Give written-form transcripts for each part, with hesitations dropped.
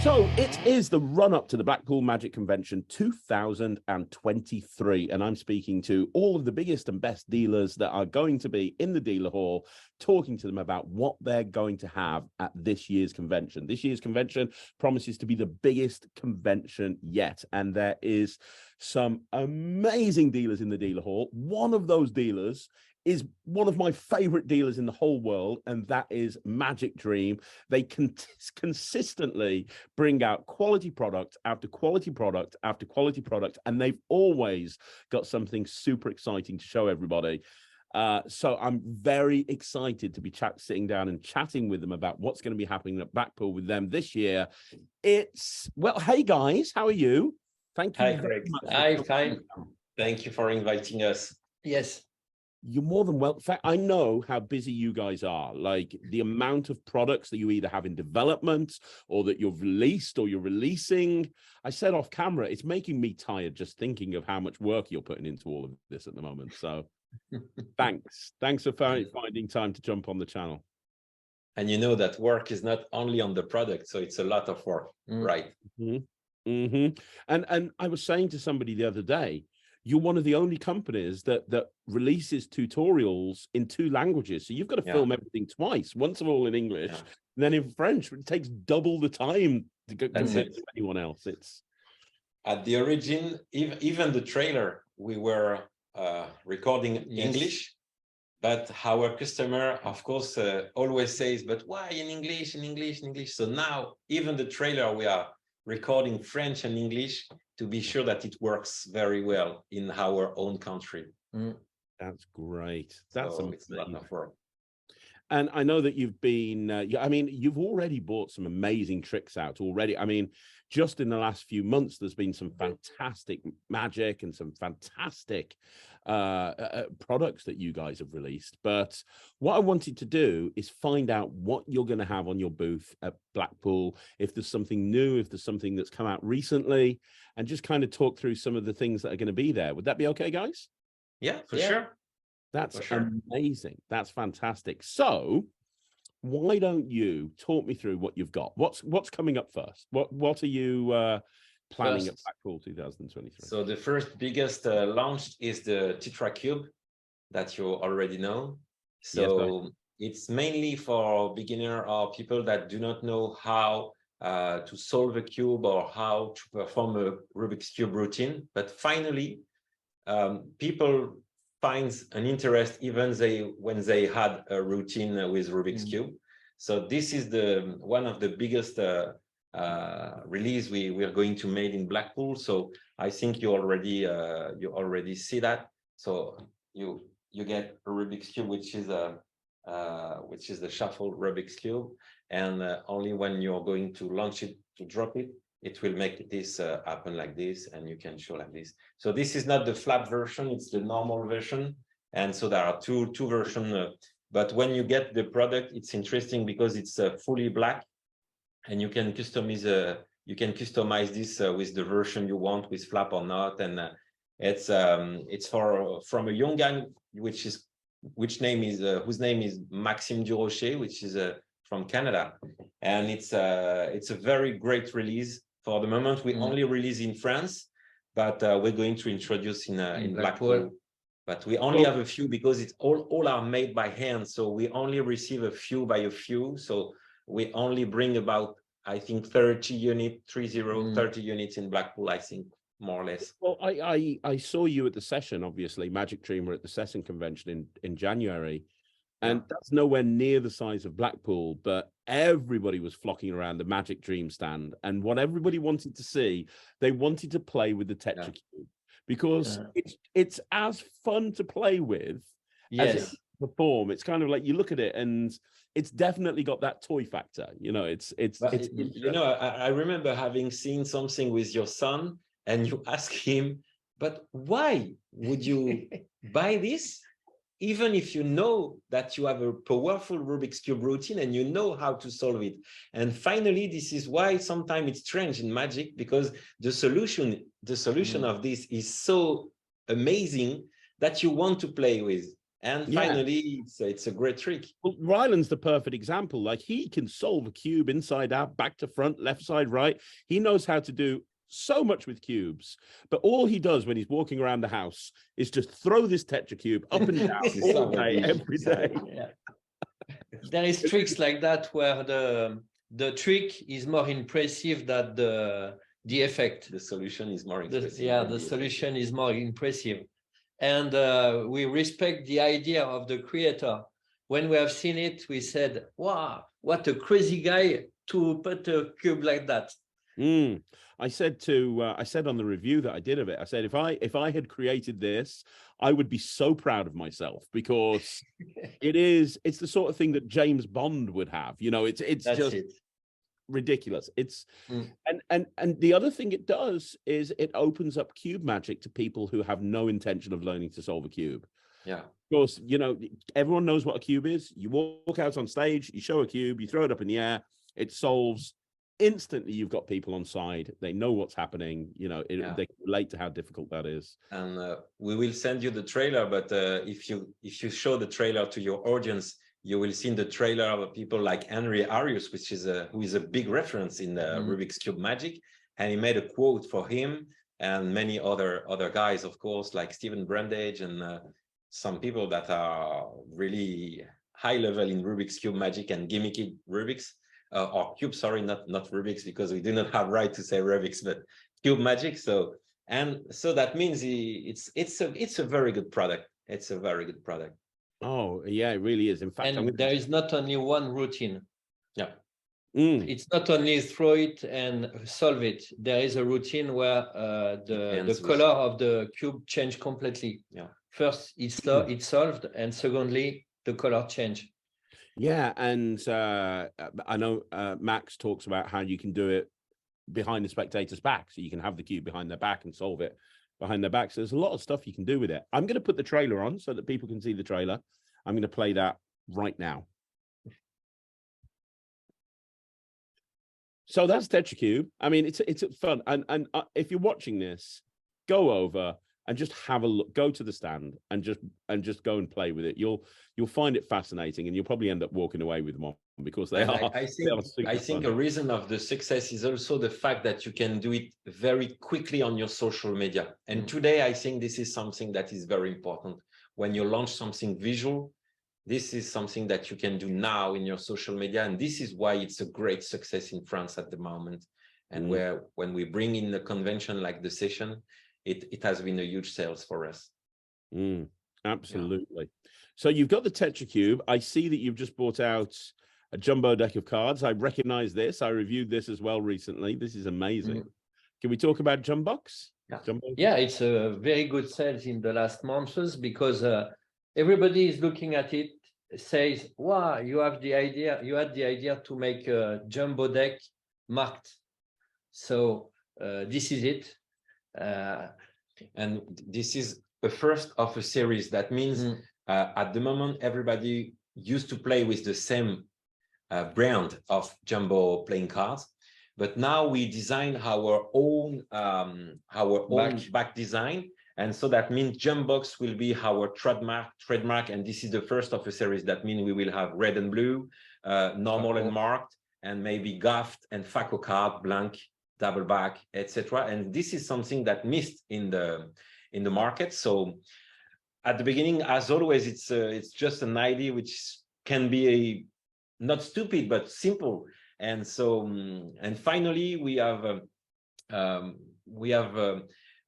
So it is the run-up to the Blackpool Magic Convention 2023, and I'm speaking to all of the biggest and best dealers that are going to be in the dealer hall, talking to them about what they're going to have at this year's convention. This year's convention promises to be the biggest convention yet, and there is some amazing dealers in the dealer hall. One of those dealers is one of my favorite dealers in the whole world, and that is Magic Dream. They consistently bring out quality product after quality product after quality product, and they've always got something super exciting to show everybody. So I'm very excited to be sitting down and chatting with them about what's going to be happening at Blackpool with them this year. Well, hey guys, how are you? Thank you. Hi, Greg. Hi, fine. Thank you for inviting us. Yes. You're more than welcome. In fact, I know how busy you guys are. Like the amount of products that you either have in development or that you've released or you're releasing. I said off camera, it's making me tired just thinking of how much work you're putting into all of this at the moment. So thanks for finding time to jump on the channel. And you know that work is not only on the product, so it's a lot of work, right? Mm-hmm. Mm-hmm. And I was saying to somebody the other day, you're one of the only companies that releases tutorials in 2 languages. So you've got to film everything twice, once of all in English, then in French. It takes double the time to go compared to anyone else. It's at the origin, even the trailer, we were recording English, but our customer, of course, always says, but why in English, in English, in English? So now even the trailer, we are recording French and English to be sure that it works very well in our own country. That's great. That's so it's a lot of work. And I know that you've been, I mean, you've already bought some amazing tricks out already. I mean, just in the last few months, there's been some fantastic magic and some fantastic products that you guys have released. But what I wanted to do is find out what you're going to have on your booth at Blackpool, if there's something new, if there's something that's come out recently, and just kind of talk through some of the things that are going to be there. Would that be okay, guys? Yeah, for sure. That's amazing. That's fantastic. So why don't you talk me through what you've got? What's coming up first? What are you planning at Blackpool 2023? So the first biggest launch is the Tetra Cube that you already know. So it's mainly for beginner or people that do not know how to solve a cube or how to perform a Rubik's Cube routine. But finally, people finds an interest even when they had a routine with Rubik's Cube. So this is one of the biggest release we are going to make in Blackpool. So I think you already see that. So you get a Rubik's Cube, which is the shuffle Rubik's Cube, and only when you're going to launch it, to drop it, it will make this happen like this, and you can show like this. So this is not the flap version, it's the normal version. And so there are two versions, but when you get the product, it's interesting because it's fully black, and you can customize this with the version you want, with flap or not. And it's from a young guy, whose name is Maxime Durocher, which is from Canada, and it's a very great release. For the moment, we only release in France, but we're going to introduce in Blackpool. But we only have a few because it's all are made by hand. So we only receive a few by a few. So we only bring about, I think, 30 units in Blackpool, I think, more or less. Well, I saw you at the session, obviously, Magic Dream were at the Session Convention in January. And that's nowhere near the size of Blackpool, but everybody was flocking around the Magic Dream stand. And what everybody wanted to see, they wanted to play with the Tetra Cube, because it's as fun to play with as it perform. It's kind of like you look at it and it's definitely got that toy factor. You know, I remember having seen something with your son, and you ask him, but why would you buy this? Even if you know that you have a powerful Rubik's Cube routine and you know how to solve it. And finally, this is why sometimes it's strange in Magic, because the solution of this is so amazing that you want to play with. And Yeah. finally, it's a great trick. Well, Ryland's the perfect example. Like, he can solve a cube inside out, back to front, left side, right. He knows how to do so much with cubes, but all he does when he's walking around the house is just throw this Tetra cube up and down all day, every day. Yeah. There is tricks like that where the trick is more impressive than the effect. The solution is more impressive. The solution is more impressive. And we respect the idea of the creator. When we have seen it, we said, wow, what a crazy guy to put a cube like that. I said on the review that I did of it, I said, if I had created this, I would be so proud of myself, because it's the sort of thing that James Bond would have. You know, it's just ridiculous. It's and the other thing it does is it opens up cube magic to people who have no intention of learning to solve a cube. Yeah. Of course, you know, everyone knows what a cube is. You walk out on stage, you show a cube, you throw it up in the air, it solves. Instantly, you've got people on side. They know what's happening. You know, they can relate to how difficult that is. And we will send you the trailer. But if you show the trailer to your audience, you will see in the trailer of people like Henry Arius, who is a big reference in Rubik's Cube Magic, and he made a quote for him and many other guys, of course, like Stephen Brundage and some people that are really high level in Rubik's Cube Magic and gimmicky Rubik's. Or cube, sorry, not Rubik's, because we do not have right to say Rubik's, but Cube Magic. So that means it's a very good product. It's a very good product. Oh yeah, it really is. In fact, there is not only one routine. Yeah. It's not only throw it and solve it. There is a routine where the color of the cube change completely. Yeah. First, it's solved, and secondly, the color change. Yeah, and I know Max talks about how you can do it behind the spectator's back, so you can have the cube behind their back and solve it behind their back. So there's a lot of stuff you can do with it. I'm going to put the trailer on so that people can see the trailer. I'm going to play that right now. So that's Tetra Cube. I mean, it's fun, and if you're watching this, go over and just have a look. Go to the stand and just go and play with it. You'll find it fascinating, and you'll probably end up walking away with them on, because they are. I think a reason of the success is also the fact that you can do it very quickly on your social media. And today, I think this is something that is very important. When you launch something visual, this is something that you can do now in your social media, and this is why it's a great success in France at the moment. And when we bring in a convention like the session, it has been a huge sales for us. Absolutely. Yeah. So you've got the Tetra Cube. I see that you've just brought out a jumbo deck of cards. I recognize this. I reviewed this as well recently. This is amazing. Can we talk about Jumbox? Yeah, it's a very good sales in the last months, because everybody is looking at it, says, wow, you had the idea to make a jumbo deck marked. So this is it. And this is the first of a series. That means at the moment, everybody used to play with the same brand of jumbo playing cards, but now we design our own back design. And so that means Jumbox will be our trademark, and this is the first of a series. That means we will have red and blue, normal and marked, and maybe Gaft and Faco card, blank, double back, etc. And this is something that missed in the market. So at the beginning, as always, it's just an idea which can be not stupid but simple. And so and finally we have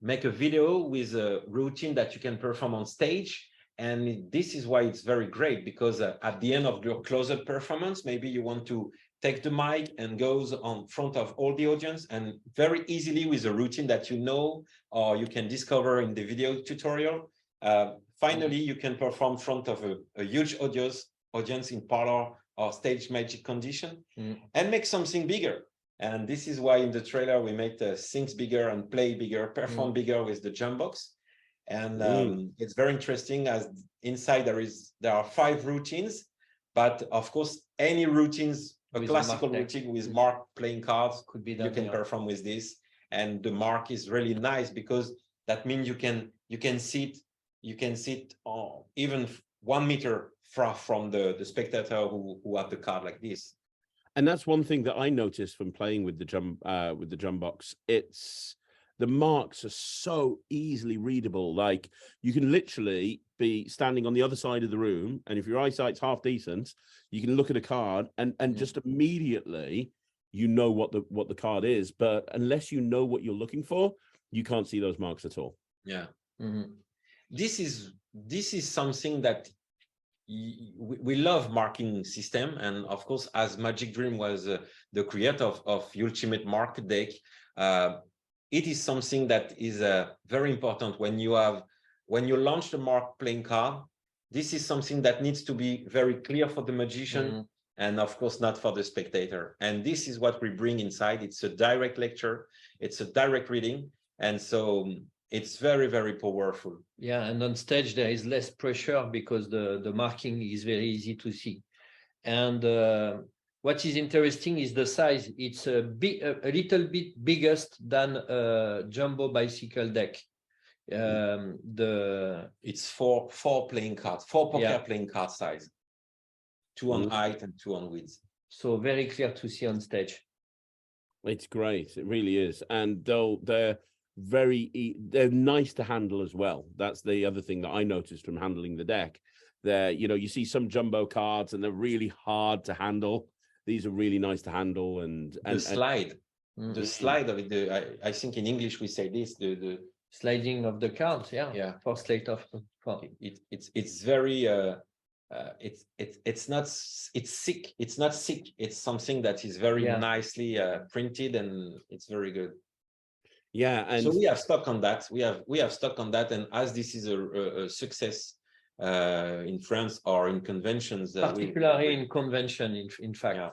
make a video with a routine that you can perform on stage. And this is why it's very great, because at the end of your close-up performance, maybe you want to take the mic and goes on front of all the audience, and very easily with a routine that you know, or you can discover in the video tutorial, finally you can perform in front of a huge audience in parlor or stage magic condition and make something bigger. And this is why in the trailer we make the things bigger and play bigger, perform bigger with the Jumbox. And it's very interesting, as inside there are 5 routines, but of course any routines, a classical routine with mark playing cards could be done, you can perform with this. And the mark is really nice, because that means you can sit even 1 meter far from the spectator who have the card like this. And that's one thing that I noticed from playing with the drum box. It's the marks are so easily readable. Like you can literally be standing on the other side of the room, and if your eyesight's half decent, you can look at a card and just immediately you know what the card is. But unless you know what you're looking for, you can't see those marks at all. Yeah. Mm-hmm. This is something that we love marking system, and of course, as Magic Dream was the creator of Ultimate Mark Deck, it is something that is very important when you launch the mark playing card. This is something that needs to be very clear for the magician, and of course not for the spectator. And this is what we bring inside. It's a direct lecture, it's a direct reading, and so it's very, very powerful. Yeah, and on stage there is less pressure because the marking is very easy to see. And what is interesting is the size. It's a little bit biggest than a jumbo bicycle deck. It's four playing cards, 4 poker playing card size, 2 on height and 2 on width. So very clear to see on stage. It's great, it really is, and they're nice to handle as well. That's the other thing that I noticed from handling the deck. You see some jumbo cards and they're really hard to handle. These are really nice to handle, and the slide of it. I think in English we say this: the sliding of the cards. Yeah. For slate of. It's very. It's not sick. It's not sick. It's something that is very nicely printed, and it's very good. Yeah, and so we have stuck on that. We have stuck on that, and as this is a success in France or in conventions, particularly in convention, in fact. Yeah.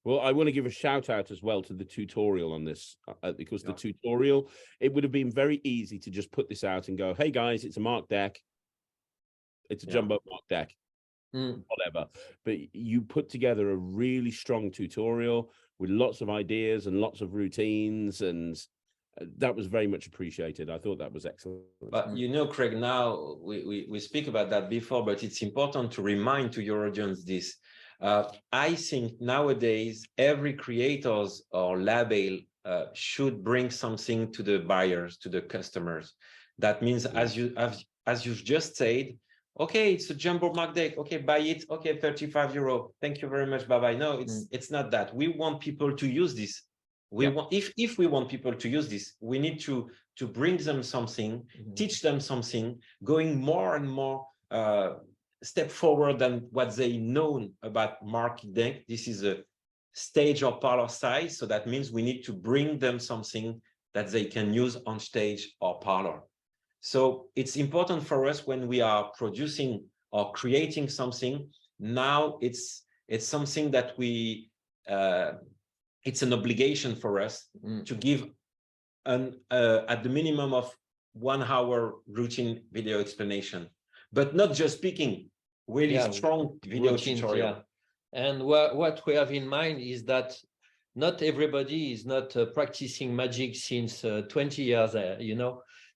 Well, I want to give a shout out as well to the tutorial on this, because the tutorial, it would have been very easy to just put this out and go, hey guys, it's a mark deck, it's a jumbo mark deck, whatever. But you put together a really strong tutorial with lots of ideas and lots of routines, and that was very much appreciated. I thought that was excellent. But Craig, now we speak about that before, but it's important to remind to your audience this. I think nowadays every creators or label should bring something to the buyers, to the customers. That means, as you've just said, okay, it's a jumbo mark deck. Okay, buy it. Okay, €35. Thank you very much. Bye-bye. No, it's not that. We want people to use this. If we want people to use this, we need to bring them something, teach them something, going more and more step forward than what they know about mark deck. This is a stage or parlor size. So that means we need to bring them something that they can use on stage or parlor. So it's important for us when we are producing or creating something. Now it's something that we it's an obligation for us to give at the minimum of 1 hour routine video explanation, but not just speaking, really strong video tutorial. And what we have in mind is that not everybody is not practicing magic since 20 years,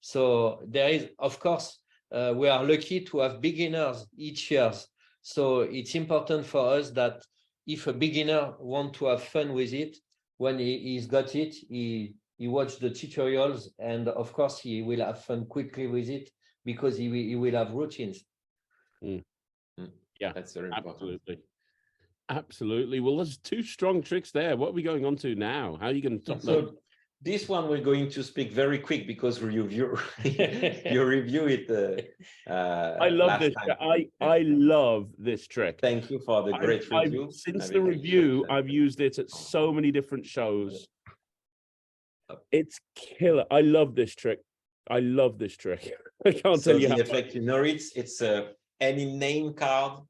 So there is, of course, we are lucky to have beginners each year. So it's important for us that if a beginner wants to have fun with it, when he's got it, he watch the tutorials, and of course he will have fun quickly with it because he will have routines. Yeah, that's very important. Absolutely. Well, there's 2 strong tricks there. What are we going on to now? How are you going to top them? This one we're going to speak very quick because you review it. I love this. I love this trick. Thank you for the great review. Since the review, I've used it at so many different shows. It's killer. I love this trick. I can't tell you how. The effect, it's any name card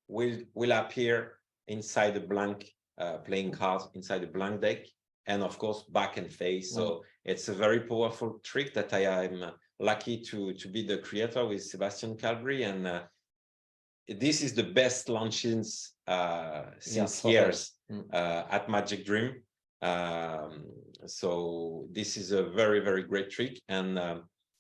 will appear inside the blank playing card, inside the blank deck. And of course, back and face. So it's a very powerful trick that I am lucky to be the creator with Sebastian Calbry. And this is the best launches since years at Magic Dream. So this is a very, very great trick. And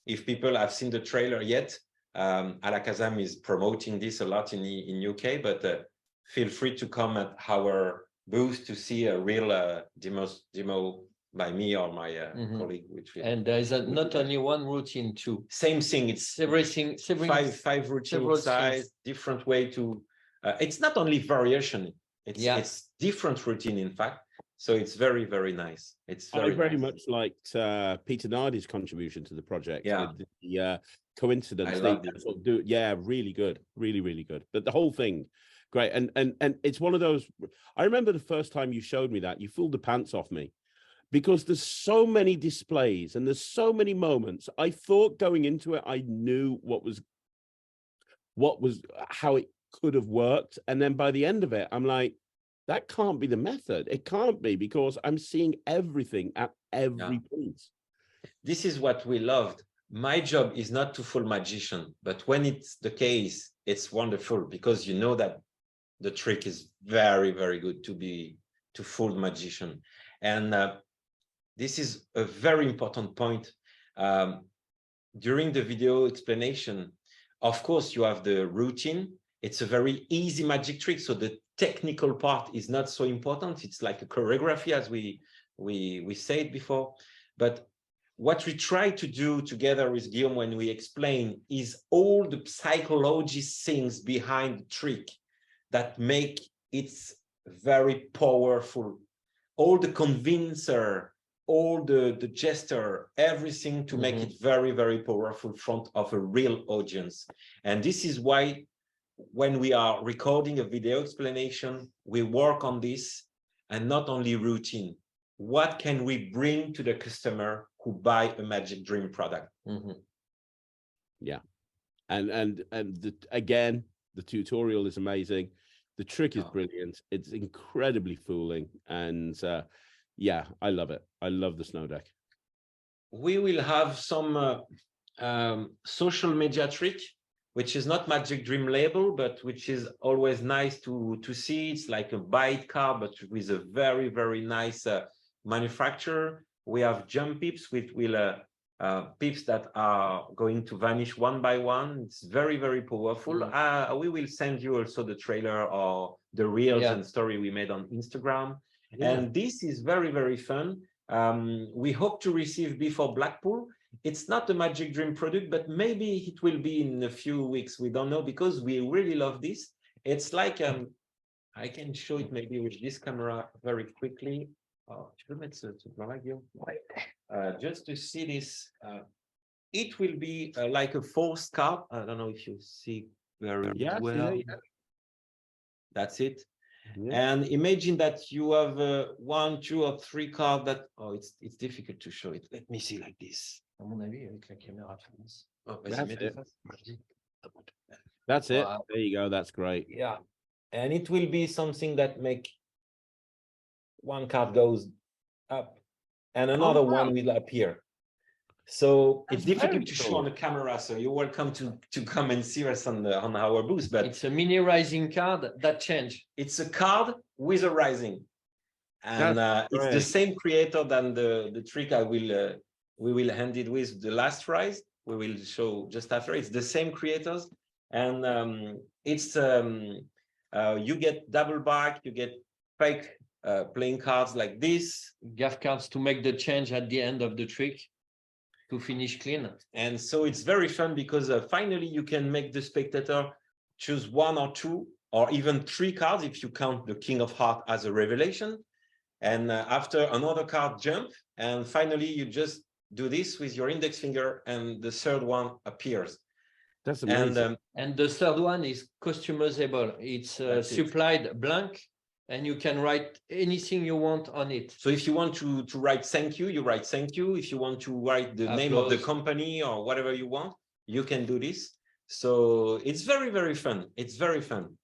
if people have seen the trailer yet, Alakazam is promoting this a lot in UK, but feel free to come at our booth to see a real demo by me or my colleague. And there is not only one routine too. Same thing. It's everything. Five routine size, different way to. It's not only variation. It's different routine, in fact. So it's very, very nice. It's very much liked Peter Nardi's contribution to the project. Yeah. With the coincidence. Really good. Really, really good. But the whole thing, great. And it's one of those. I remember the first time you showed me that, you fooled the pants off me. Because there's so many displays and there's so many moments. I thought going into it, I knew how it could have worked. And then by the end of it, I'm like, that can't be the method. It can't be, because I'm seeing everything at every point. This is what we loved. My job is not to fool magician, but when it's the case, it's wonderful, because you know that the trick is very, very good to fool the magician. And this is a very important point. During the video explanation, of course, you have the routine. It's a very easy magic trick, so the technical part is not so important. It's like a choreography, as we said before. But what we try to do together with Guillaume when we explain is all the psychology things behind the trick that make it very powerful. All the convincer, all the gesture, everything to make it very, very powerful in front of a real audience. And this is why when we are recording a video explanation, we work on this, and not only routine. What can we bring to the customer who buy a Magic Dream product? Yeah. And again, the tutorial is amazing. The trick is brilliant. It's incredibly fooling. And yeah, I love it. I love the snow deck. We will have some social media trick, which is not Magic Dream label, but which is always nice to see. It's like a bite card, but with a very, very nice manufacturer. We have jump pips, which will pips that are going to vanish one by one. It's very, very powerful. We will send you also the trailer or the reels and story we made on Instagram. And this is very, very fun. We hope to receive before Blackpool. It's not a Magic Dream product, but maybe it will be in a few weeks. We don't know, because we really love this. It's like, I can show it maybe with this camera very quickly. Just to see this, it will be like a forced card. I don't know if you see very well. That's it. And imagine that you have 1, 2, or 3 cards that, it's difficult to show it. Let me see like this. That's it. There you go. That's great. Yeah. And it will be something that make one card goes up and another one will appear. So it's difficult to show on the camera. So you're welcome to come and see us on our booth. But it's a mini rising card that change. It's a card with a rising, and it's the same creator than the trick we will hand it with the last rise. We will show just after. It's the same creators, and it's you get double back, you get fake playing cards like this, gaff cards to make the change at the end of the trick, to finish clean. And so it's very fun, because finally you can make the spectator choose 1 or 2 or even 3 cards if you count the King of Hearts as a revelation. And after another card jump, and finally you just do this with your index finger and the third one appears. That's amazing. And the third one is customizable. It's supplied blank, and you can write anything you want on it. So if you want to write thank you, you write thank you. If you want to write the name of the company or whatever you want, you can do this. So it's very, very fun. It's very fun.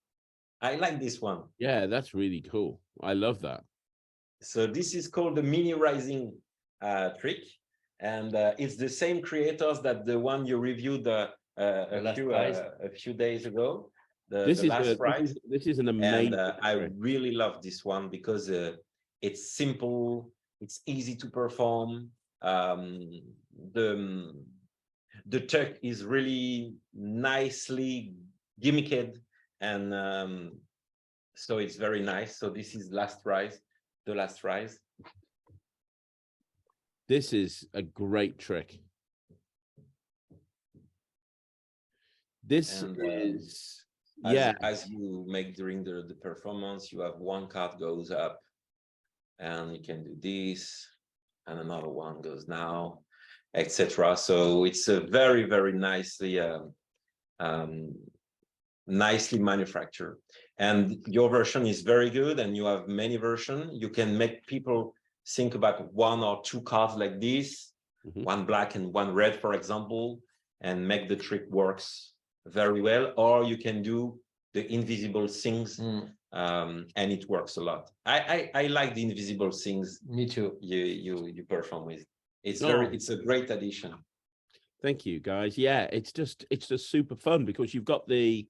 I like this one. Yeah, that's really cool. I love that. So this is called the mini rising trick. And it's the same creators that the one you reviewed a few days ago. This is an amazing. And I really love this one, because it's simple, it's easy to perform. The tuck is really nicely gimmicked, and so it's very nice. So this is last rise, the last rise. This is a great trick. This is, as you make during the performance, you have one card goes up, and you can do this, and another one goes now, etc. So it's a very, very nicely nicely manufactured. And your version is very good, and you have many versions. You can make people think about one or two cards like this, one black and one red, for example, and make the trick works very well. Or you can do the invisible things, and it works a lot. I like the invisible things. Me too. You perform with. It's a great addition. Thank you, guys. Yeah, it's just super fun because you've got the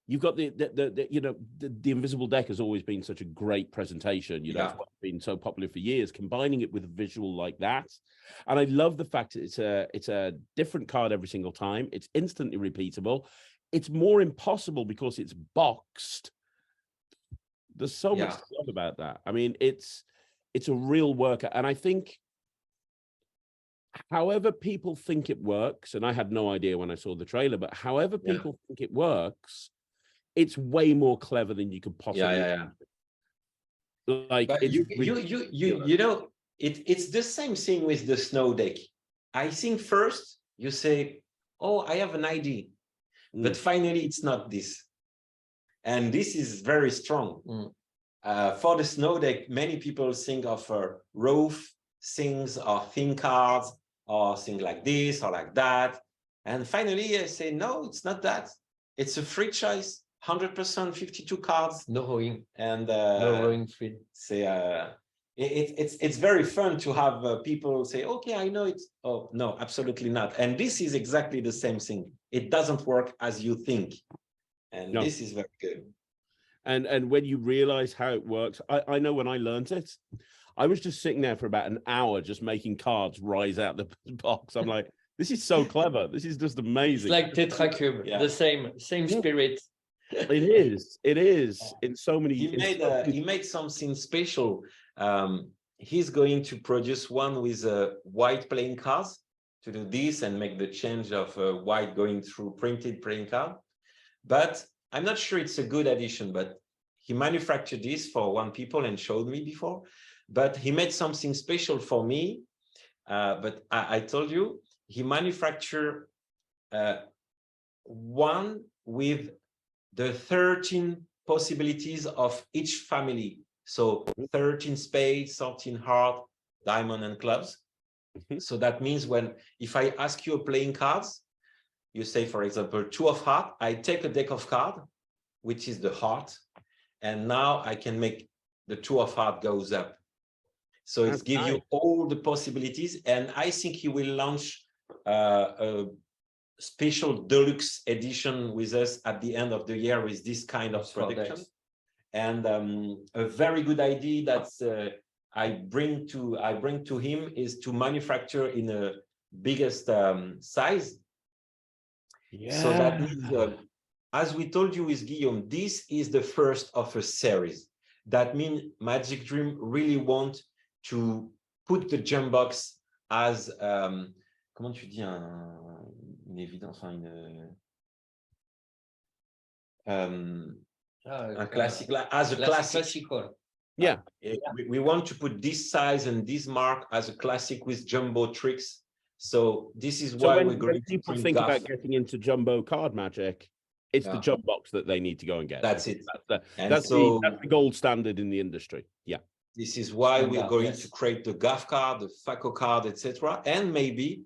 you know, the invisible deck has always been such a great presentation. You know, it's been so popular for years. Combining it with a visual like that, and I love the fact that it's a different card every single time. It's instantly repeatable. It's more impossible because it's boxed. There's so much to love about that. I mean, it's a real worker, and I think, however people think it works, and I had no idea when I saw the trailer, but however people think it works, it's way more clever than you could possibly. Like, but you know, it's the same thing with the snow deck. I think first you say, oh, I have an idea, but finally it's not this, and this is very strong. For the snow deck, many people think of roof things or thin cards or things like this or like that, and finally I say, no, it's not that. It's a free choice, 100%, 52 cards, no rowing, and no rowing speed. Say it's very fun to have people say, okay, I know it. Oh no, absolutely not. And this is exactly the same thing. It doesn't work as you think, and this is very good. And when you realize how it works, I know when I learned it, I was just sitting there for about an hour just making cards rise out the box. I'm like, this is so clever. This is just amazing. It's like Tetracube, the same spirit. It is in so many. He made something special. He's going to produce one with white playing cards to do this and make the change of white going through printed playing card. But I'm not sure it's a good addition, but he manufactured this for one people and showed me before. But he made something special for me. But I told you, he manufactured one with the 13 possibilities of each family. So 13 spades, 13 heart, diamond, and clubs. So that means if I ask you playing cards, you say, for example, 2 of heart, I take a deck of cards, which is the heart, and now I can make the 2 of heart goes up. So it gives you all the possibilities, and I think he will launch a special deluxe edition with us at the end of the year with this kind of production. And a very good idea that I bring to him is to manufacture in a biggest size. So that means, as we told you with Guillaume, this is the first of a series. That means Magic Dream really want to put the gem box as comment tu dis une évidence, un classic, as a classical. Yeah. We want to put this size and this mark as a classic with jumbo tricks. So this is why we're going to people think about getting into jumbo card magic, it's the jump box that they need to go and get. That's it. That's the gold standard in the industry. Yeah. This is why we're going to create the GAF card, the FACO card, etc., and maybe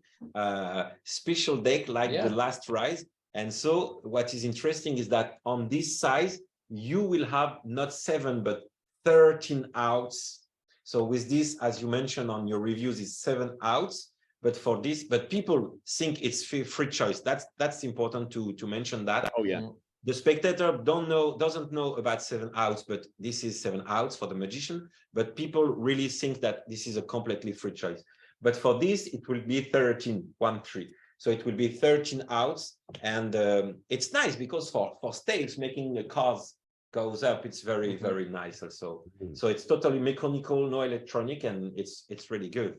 special deck like the last rise. And so what is interesting is that on this size, you will have not 7, but 13 outs. So with this, as you mentioned on your reviews, it's 7 outs. But for this, people think it's free choice. That's important to mention that. Oh yeah. The spectator doesn't know about 7 outs, but this is 7 outs for the magician. But people really think that this is a completely free choice. But for this, it will be 13, 1, 3. So it will be 13 outs, and it's nice because for stage making the cards goes up, it's very very nice also. So it's totally mechanical, no electronic, and it's really good.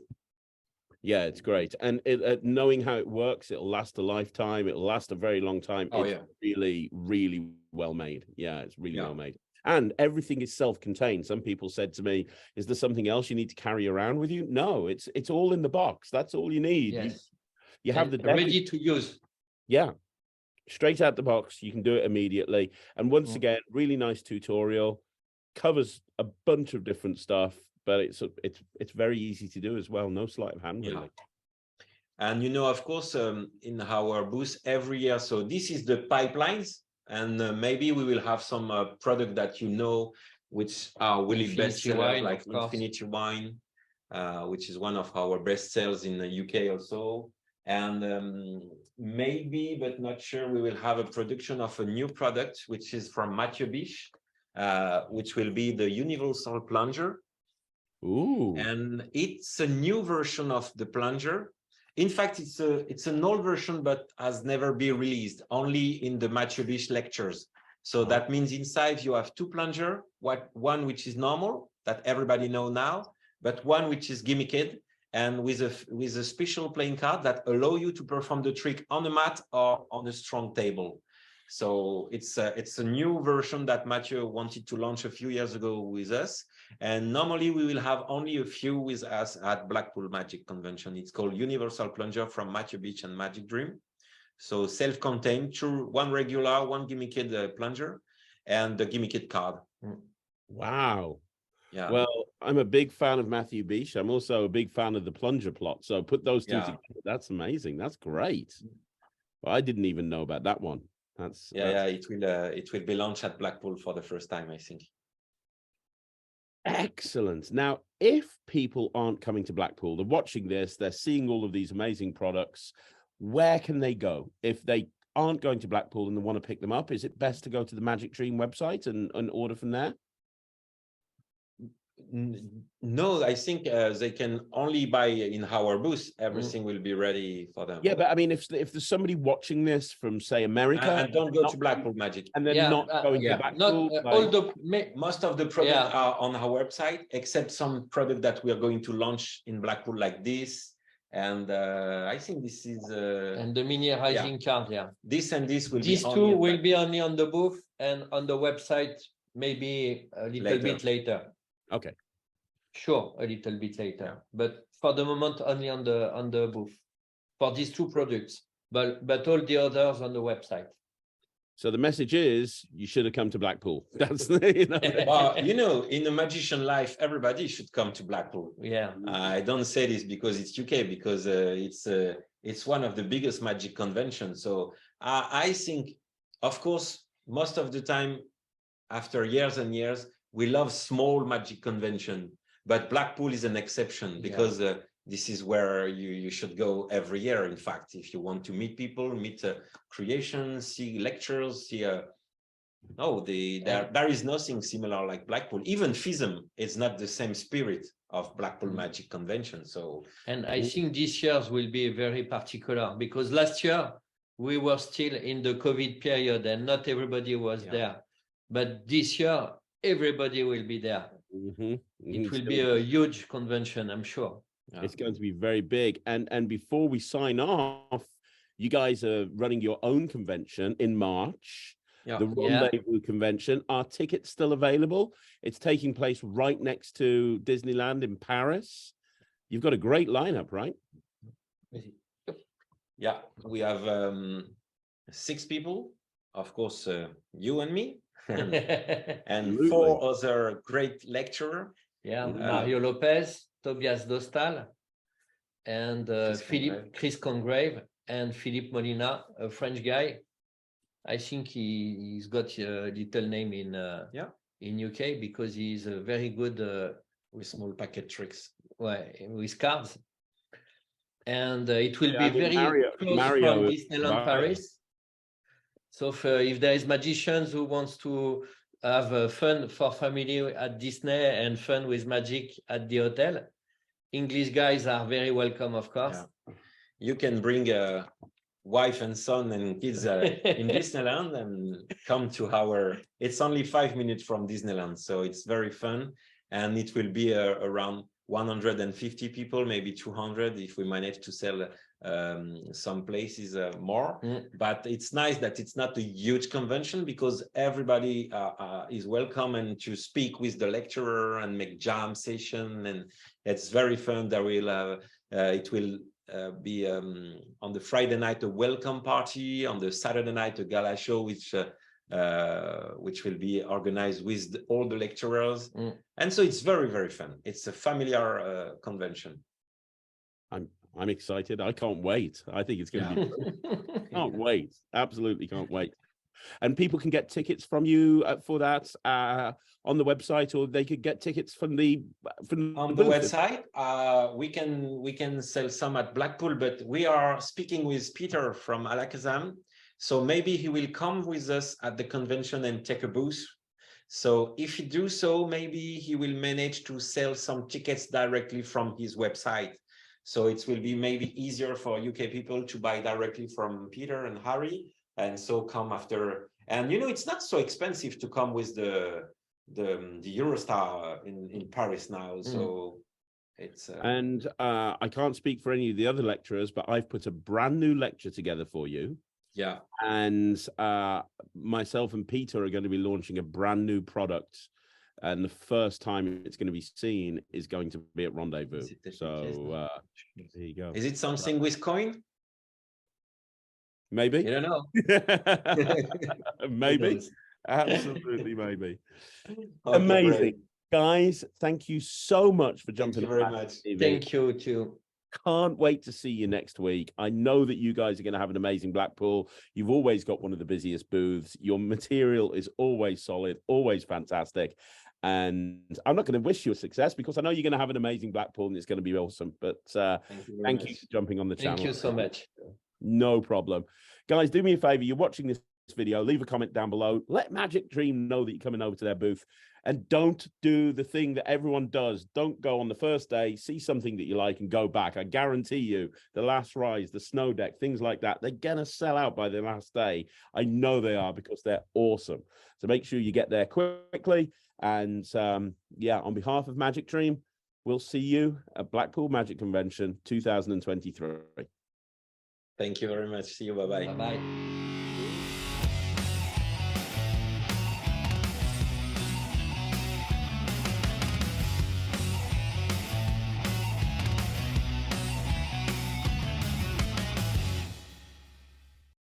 Yeah, it's great, and knowing how it works, it'll last a lifetime. It'll last a very long time. It's really, really well made. Yeah, it's really well made, and everything is self-contained. Some people said to me, "Is there something else you need to carry around with you?" No, it's all in the box. That's all you need. Yes. You have the ready to use. Yeah, straight out the box. You can do it immediately. And once again, really nice tutorial. Covers a bunch of different stuff, but it's very easy to do as well. No sleight of hand, really. And you know, of course, in our booth every year. So this is the pipelines, and maybe we will have some product that you know, which are really best sellers, like Infinity Wine, which is one of our best sellers in the UK also. And maybe, but not sure, we will have a production of a new product, which is from Mathieu Biche, which will be the universal plunger. Ooh. And it's a new version of the plunger. In fact, it's an old version, but has never been released, only in the Mathieu Biche lectures. So that means inside you have two plunger, one which is normal, that everybody know now, but one which is gimmicked, and with a special playing card that allow you to perform the trick on a mat or on a strong table. So it's a new version that Mathieu wanted to launch a few years ago with us. And normally we will have only a few with us at Blackpool Magic Convention. It's called Universal Plunger from Mathieu Biche and Magic Dream. So self-contained, one regular, one gimmicked plunger, and the gimmicked card. Wow. Yeah. Well, I'm a big fan of Mathieu Biche. I'm also a big fan of the plunger plot. So put those two together. That's amazing. That's great. Well, I didn't even know about that one. It will be launched at Blackpool for the first time, I think. Excellent. Now, if people aren't coming to Blackpool, they're watching this, they're seeing all of these amazing products, where can they go? If they aren't going to Blackpool and they want to pick them up, is it best to go to the Magic Dream website and order from there? No, I think they can only buy in our booth. Everything will be ready for them. Yeah, but I mean, if there's somebody watching this from, say, America, and don't go to Blackpool Magic, and they're not going to Blackpool, most of the products are on our website, except some product that we are going to launch in Blackpool, like this. And I think this is and the mini rising card. This and this will these be two will be only on the booth and on the website, maybe a little bit later. Okay, sure, a little bit later, but for the moment only on the booth for these two products, but all the others on the website. So the message is, you should have come to Blackpool. That's in a magician life, everybody should come to Blackpool. Yeah, I don't say this because it's UK, because it's one of the biggest magic conventions. So I think, of course, most of the time, after years and years, we love small magic convention, but Blackpool is an exception because this is where you should go every year. In fact, if you want to meet people, meet creations, see lectures, see there is nothing similar like Blackpool. Even FISM is not the same spirit of Blackpool Magic Convention. So, and I think this year's will be very particular because last year we were still in the COVID period and not everybody was there, but this year everybody will be there. It will be a huge convention, I'm sure. It's going to be very big. And before we sign off, you guys are running your own convention in March, the Rendezvous Convention. Are tickets still available? It's taking place right next to Disneyland in Paris. You've got a great lineup, right? Yeah, we have 6 people, of course, you and me. and 4 other great lecturers. Mario Lopez, Tobias Dostal, and Chris Congrave, and Philippe Molina, a French guy. I think he's got a little name in UK because he's a very good with small packet tricks. With cards. And it will be very close from Disneyland Paris. So if there is magicians who wants to have fun for family at Disney and fun with magic at the hotel, English guys are very welcome, of course. you can bring a wife and son and kids in Disneyland and come to our, it's only 5 minutes from Disneyland. So it's very fun. And it will be around 150 people, maybe 200 if we manage to sell some places more. But it's nice that it's not a huge convention because everybody is welcome and to speak with the lecturer and make jam session, and it's very fun. There will it will be on the Friday night a welcome party, on the Saturday night a gala show which will be organized with all the lecturers, and so it's very, very fun. It's a familiar convention. I'm excited. I can't wait. I think it's going to be can't wait. Absolutely can't wait. And people can get tickets from you for that on the website, or they could get tickets from the website. We can sell some at Blackpool, but we are speaking with Peter from Alakazam, so maybe he will come with us at the convention and take a booth. So if he do so, maybe he will manage to sell some tickets directly from his website. So it will be maybe easier for UK people to buy directly from Peter and Harry, and so come after. And you know, it's not so expensive to come with the Eurostar in Paris now. So it's and I can't speak for any of the other lecturers, but I've put a brand new lecture together for you. Yeah. And myself and Peter are going to be launching a brand new product. And the first time it's going to be seen is going to be at Rendezvous. So there you go. Is it something with coin? Maybe. You don't know. Maybe. Absolutely, maybe. Okay, amazing. great. Guys, thank you so much for jumping. Thank you very much. Thank you too. Can't wait to see you next week. I know that you guys are going to have an amazing Blackpool. You've always got one of the busiest booths. Your material is always solid, always fantastic. And I'm not going to wish you a success because I know you're going to have an amazing Blackpool and it's going to be awesome. But thank you for jumping on the channel. Thank you so much. No problem. Guys, do me a favor. You're watching this video. Leave a comment down below. Let Magic Dream know that you're coming over to their booth. And don't do the thing that everyone does. Don't go on the first day, see something that you like and go back. I guarantee you, the last rise, the snow deck, things like that, they're going to sell out by the last day. I know they are because they're awesome. So make sure you get there quickly. And yeah, on behalf of Magic Dream, we'll see you at Blackpool Magic Convention 2023. Thank you very much. See you. Bye-bye. Bye-bye.